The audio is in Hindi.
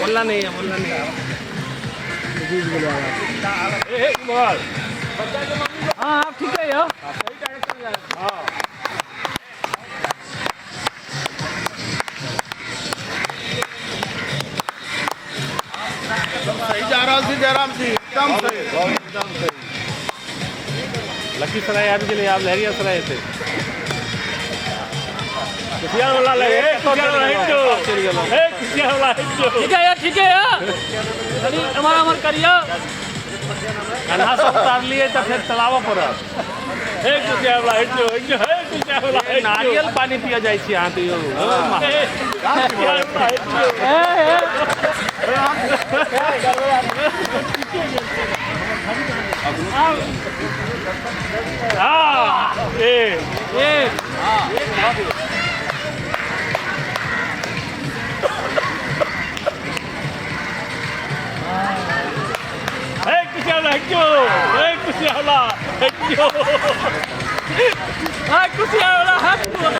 बोलना नहीं है, बोलना नहीं है। हाँ आप ठीक है यार। सही जा रहा है जयराम जी, एकदम सही, एकदम सही। लखीसराय आप के लिए आप लहरिया सराय थे कुशियार वाला लगे कुशियार वाला हिट कुशियार वाला हिट ठीक है यार, ठीक है यार। अरे हमारा अमर करिया कन्हा सब उतार लिए तो फिर तलावा पर कुशियार वाला हिट नारियल पानी पिया जाए छी यहाँ तो कुशियार वाला